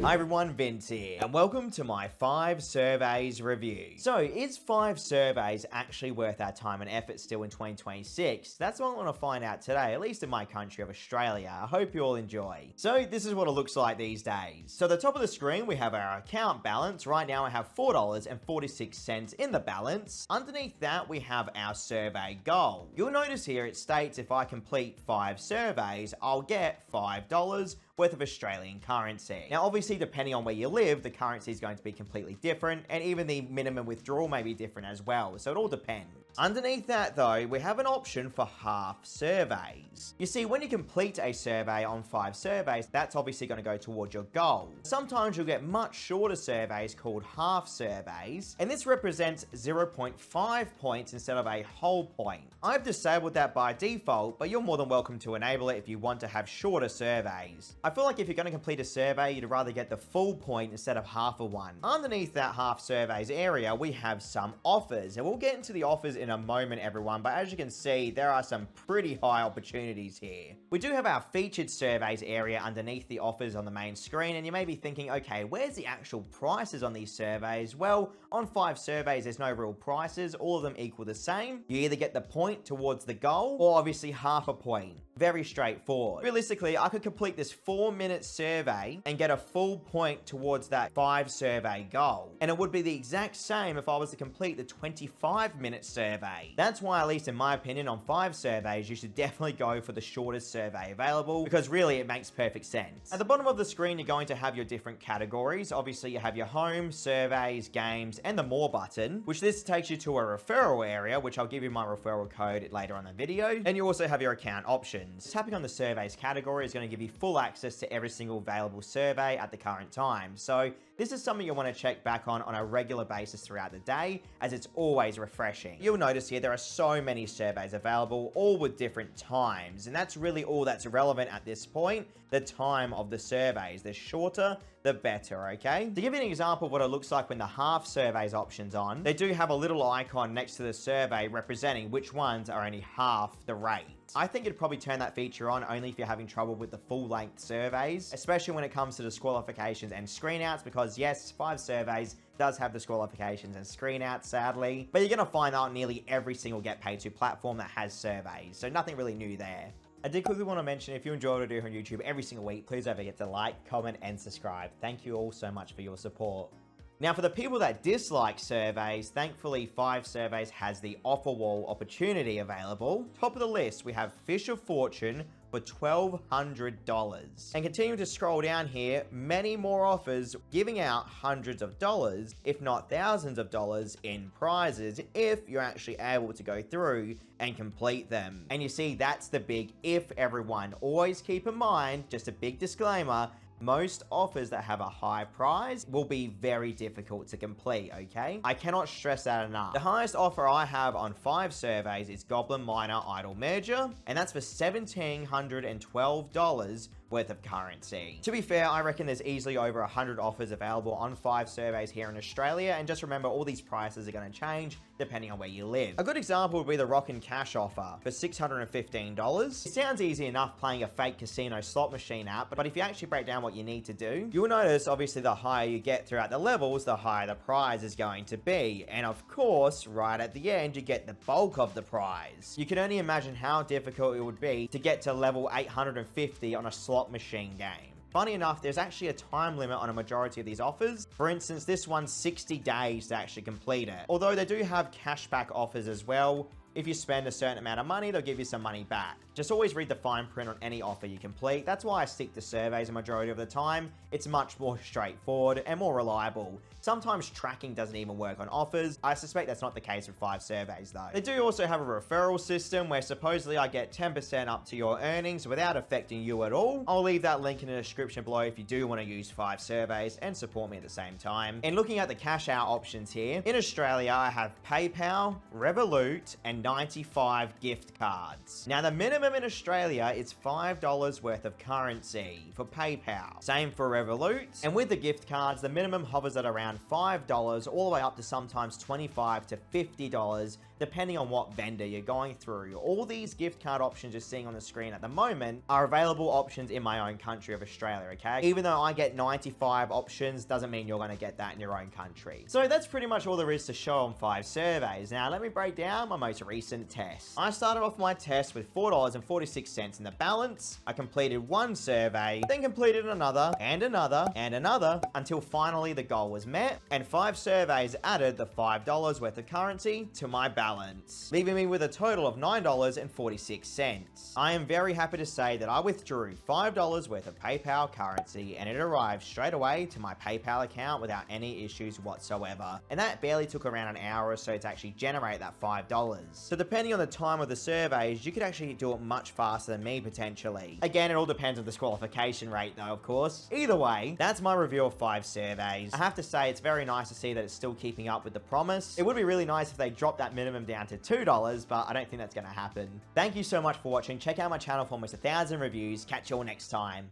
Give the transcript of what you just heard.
Hi everyone, Vince here, and welcome to my 5 surveys review. So, is 5 surveys actually worth our time and effort still in 2026? That's what I want to find out today, at least in my country of Australia. I hope you all enjoy. So, this is what it looks like these days. So, at the top of the screen, we have our account balance. Right now, I have $4.46 in the balance. Underneath that, we have our survey goal. You'll notice here it states if I complete 5 surveys, I'll get $5 worth of Australian currency. Now, obviously, depending on where you live, the currency is going to be completely different, and even the minimum withdrawal may be different as well, so it all depends. Underneath that, though, we have an option for half surveys. You see, when you complete a survey on 5 surveys, that's obviously going to go towards your goal. Sometimes you'll get much shorter surveys called half surveys, and this represents 0.5 points instead of a whole point. I've disabled that by default, but you're more than welcome to enable it if you want to have shorter surveys. I feel like if you're going to complete a survey, you'd rather get the full point instead of half a one. Underneath that half surveys area, we have some offers, and we'll get into the offers in a moment, everyone, but as you can see, there are some pretty high opportunities here. We do have our featured surveys area underneath the offers on the main screen, and you may be thinking, okay, where's the actual prices on these surveys? Well, on 5 surveys, there's no real prices. All of them equal the same. You either get the point towards the goal, or obviously half a point. Very straightforward. Realistically, I could complete this 4-minute survey and get a full point towards that 5 survey goal. And it would be the exact same if I was to complete the 25-minute survey. That's why, at least in my opinion, on 5 surveys, you should definitely go for the shortest survey available, because really it makes perfect sense. At the bottom of the screen, you're going to have your different categories. Obviously, you have your home, surveys, games, and the more button, which this takes you to a referral area, which I'll give you my referral code later on in the video. And you also have your account options. Tapping on the surveys category is going to give you full access to every single available survey at the current time. So this is something you'll want to check back on a regular basis throughout the day, as it's always refreshing. You'll notice here there are so many surveys available, all with different times, and that's really all that's relevant at this point, the time of the surveys. The shorter, the better, okay? To give you an example of what it looks like when the half surveys option's on, they do have a little icon next to the survey representing which ones are only half the rate. I think you'd probably turn that feature on only if you're having trouble with the full-length surveys, especially when it comes to disqualifications and screenouts, because yes, 5 surveys does have disqualifications and screenouts, sadly, but you're going to find that on nearly every single Get Paid To platform that has surveys, so nothing really new there. I did quickly want to mention, if you enjoy what I do on YouTube every single week, please don't forget to like, comment, and subscribe. Thank you all so much for your support. Now, for the people that dislike surveys, thankfully 5 surveys has the Offerwall opportunity available. Top of the list, we have Fish of Fortune for $1,200. And continuing to scroll down here, many more offers giving out hundreds of dollars, if not thousands of dollars in prizes, if you're actually able to go through and complete them. And you see, that's the big if, everyone. Always keep in mind, just a big disclaimer, most offers that have a high prize will be very difficult to complete, okay? I cannot stress that enough. The highest offer I have on 5 surveys is Goblin Miner Idol Merger, and that's for $1,712 worth of currency. To be fair, I reckon there's easily over 100 offers available on 5 surveys here in Australia, and just remember, all these prices are going to change depending on where you live. A good example would be the Rock and Cash offer for $615. It sounds easy enough playing a fake casino slot machine app, but if you actually break down what you need to do, you'll notice obviously the higher you get throughout the levels, the higher the prize is going to be. And of course, right at the end, you get the bulk of the prize. You can only imagine how difficult it would be to get to level 850 on a slot machine game. Funny enough, there's actually a time limit on a majority of these offers. For instance, this one's 60 days to actually complete it. Although they do have cashback offers as well. If you spend a certain amount of money, they'll give you some money back. Just always read the fine print on any offer you complete. That's why I stick to surveys a majority of the time. It's much more straightforward and more reliable. Sometimes tracking doesn't even work on offers. I suspect that's not the case with 5 surveys though. They do also have a referral system where supposedly I get 10% up to your earnings without affecting you at all. I'll leave that link in the description below if you do want to use 5 surveys and support me at the same time. And looking at the cash out options here, in Australia I have PayPal, Revolut, and 95 gift cards. Now, the minimum in Australia is $5 worth of currency for PayPal. Same for Revolut. And with the gift cards, the minimum hovers at around $5 all the way up to sometimes $25 to $50, depending on what vendor you're going through. All these gift card options you're seeing on the screen at the moment are available options in my own country of Australia, okay? Even though I get 95 options, doesn't mean you're going to get that in your own country. So that's pretty much all there is to show on 5 surveys. Now, let me break down my most recent test. I started off my test with $4.46 in the balance. I completed one survey, then completed another, and another, and another, until finally the goal was met, and 5 surveys added the $5 worth of currency to my balance, leaving me with a total of $9.46. I am very happy to say that I withdrew $5 worth of PayPal currency, and it arrived straight away to my PayPal account without any issues whatsoever. And that barely took around an hour or so to actually generate that $5. So depending on the time of the surveys, you could actually do it much faster than me potentially. Again, it all depends on the disqualification rate though, of course. Either way, that's my review of 5 surveys. I have to say, it's very nice to see that it's still keeping up with the promise. It would be really nice if they dropped that minimum down to $2, but I don't think that's going to happen. Thank you so much for watching. Check out my channel for almost 1,000 reviews. Catch you all next time.